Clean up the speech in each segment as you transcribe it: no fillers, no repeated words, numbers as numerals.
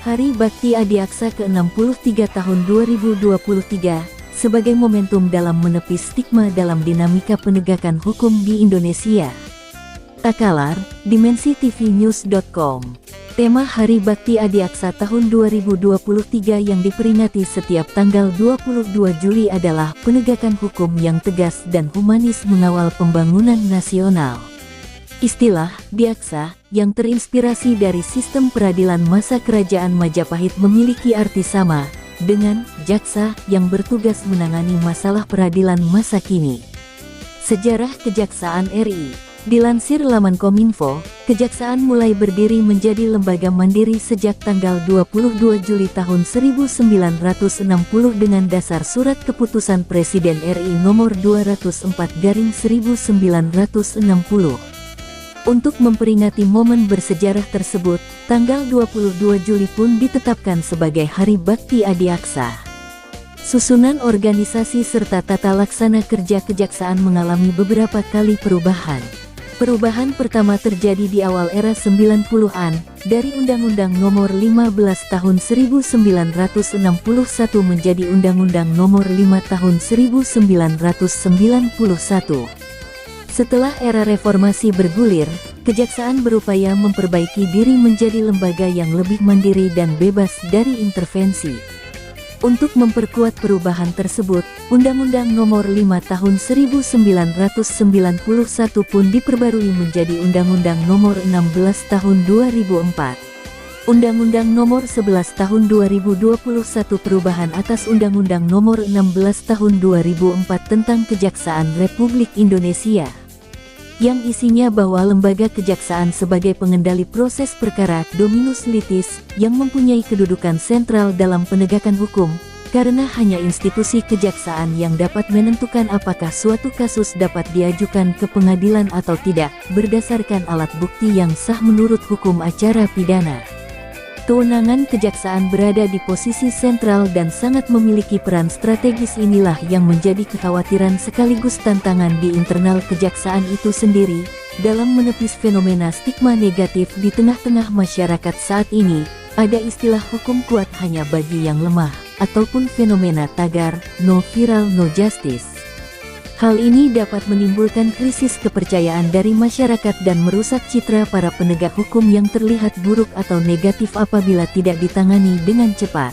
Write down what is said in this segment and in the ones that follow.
Hari Bakti Adiaksa ke-63 tahun 2023, sebagai momentum dalam menepis stigma dalam dinamika penegakan hukum di Indonesia. Takalar, DimensiTVNews.com. Tema Hari Bakti Adiaksa tahun 2023 yang diperingati setiap tanggal 22 Juli adalah penegakan hukum yang tegas dan humanis mengawal pembangunan nasional. Istilah Diaksa yang terinspirasi dari sistem peradilan masa Kerajaan Majapahit memiliki arti sama dengan jaksa yang bertugas menangani masalah peradilan masa kini. Sejarah Kejaksaan RI. Dilansir laman Kominfo, Kejaksaan mulai berdiri menjadi lembaga mandiri sejak tanggal 22 Juli tahun 1960 dengan dasar Surat Keputusan Presiden RI nomor 204/1960. Untuk memperingati momen bersejarah tersebut, tanggal 22 Juli pun ditetapkan sebagai Hari Bakti Adiaksa. Susunan organisasi serta tata laksana kerja Kejaksaan mengalami beberapa kali perubahan. Perubahan pertama terjadi di awal era 90-an, dari Undang-Undang Nomor 15 Tahun 1961 menjadi Undang-Undang Nomor 5 Tahun 1991. Setelah era reformasi bergulir, Kejaksaan berupaya memperbaiki diri menjadi lembaga yang lebih mandiri dan bebas dari intervensi. Untuk memperkuat perubahan tersebut, Undang-Undang Nomor 5 Tahun 1991 pun diperbarui menjadi Undang-Undang Nomor 16 Tahun 2004. Undang-Undang Nomor 11 Tahun 2021 perubahan atas Undang-Undang Nomor 16 Tahun 2004 tentang Kejaksaan Republik Indonesia, yang isinya bahwa lembaga kejaksaan sebagai pengendali proses perkara dominus litis yang mempunyai kedudukan sentral dalam penegakan hukum, karena hanya institusi kejaksaan yang dapat menentukan apakah suatu kasus dapat diajukan ke pengadilan atau tidak, berdasarkan alat bukti yang sah menurut hukum acara pidana. Kewenangan kejaksaan berada di posisi sentral dan sangat memiliki peran strategis. Inilah yang menjadi kekhawatiran sekaligus tantangan di internal kejaksaan itu sendiri, dalam menepis fenomena stigma negatif di tengah-tengah masyarakat saat ini. Ada istilah hukum kuat hanya bagi yang lemah, ataupun fenomena tagar, no viral no justice. Hal ini dapat menimbulkan krisis kepercayaan dari masyarakat dan merusak citra para penegak hukum yang terlihat buruk atau negatif apabila tidak ditangani dengan cepat.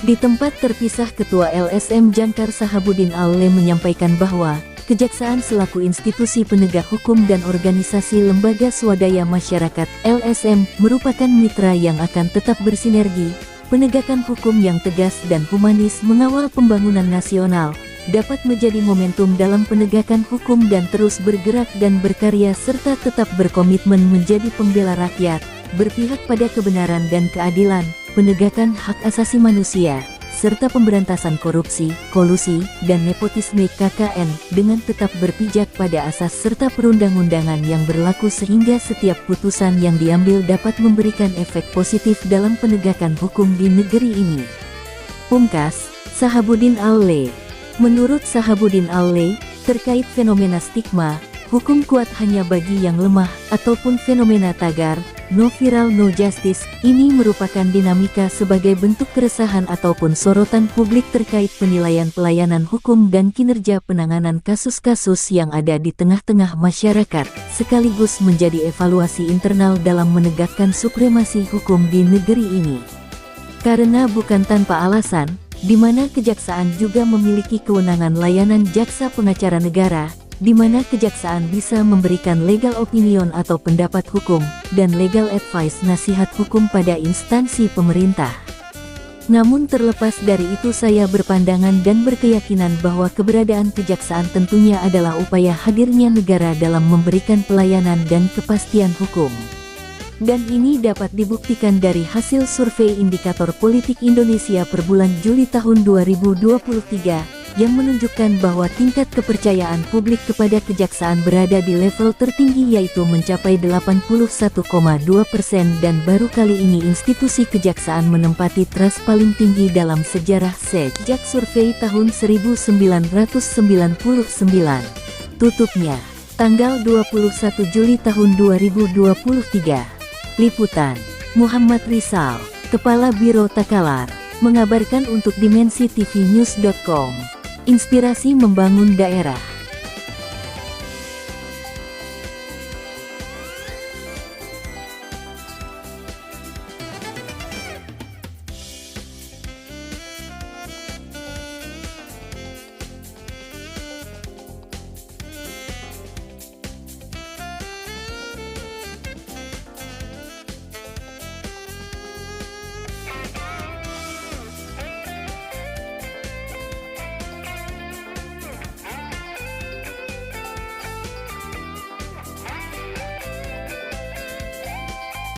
Di tempat terpisah, Ketua LSM Jangkar Sahabuddin Aule menyampaikan bahwa Kejaksaan selaku institusi penegak hukum dan organisasi lembaga swadaya masyarakat LSM merupakan mitra yang akan tetap bersinergi. Penegakan hukum yang tegas dan humanis mengawal pembangunan nasional dapat menjadi momentum dalam penegakan hukum dan terus bergerak dan berkarya serta tetap berkomitmen menjadi pembela rakyat, berpihak pada kebenaran dan keadilan, penegakan hak asasi manusia, serta pemberantasan korupsi, kolusi, dan nepotisme KKN dengan tetap berpijak pada asas serta perundang-undangan yang berlaku sehingga setiap putusan yang diambil dapat memberikan efek positif dalam penegakan hukum di negeri ini. Pungkas, Sahabuddin Aule. Menurut Sahabuddin Aule, terkait fenomena stigma, hukum kuat hanya bagi yang lemah, ataupun fenomena tagar, no viral no justice, ini merupakan dinamika sebagai bentuk keresahan ataupun sorotan publik terkait penilaian pelayanan hukum dan kinerja penanganan kasus-kasus yang ada di tengah-tengah masyarakat, sekaligus menjadi evaluasi internal dalam menegakkan supremasi hukum di negeri ini. Karena bukan tanpa alasan, di mana Kejaksaan juga memiliki kewenangan layanan jaksa pengacara negara, di mana Kejaksaan bisa memberikan legal opinion atau pendapat hukum, dan legal advice nasihat hukum pada instansi pemerintah. Namun terlepas dari itu, saya berpandangan dan berkeyakinan bahwa keberadaan Kejaksaan tentunya adalah upaya hadirnya negara dalam memberikan pelayanan dan kepastian hukum. Dan ini dapat dibuktikan dari hasil survei Indikator Politik Indonesia per bulan Juli tahun 2023, yang menunjukkan bahwa tingkat kepercayaan publik kepada Kejaksaan berada di level tertinggi yaitu mencapai 81,2% dan baru kali ini institusi Kejaksaan menempati trust paling tinggi dalam sejarah sejak survei tahun 1999. Tutupnya, tanggal 21 Juli tahun 2023. Liputan, Muhammad Rizal. Kepala Biro Takalar, mengabarkan untuk Dimensi TV News.com. Inspirasi membangun daerah.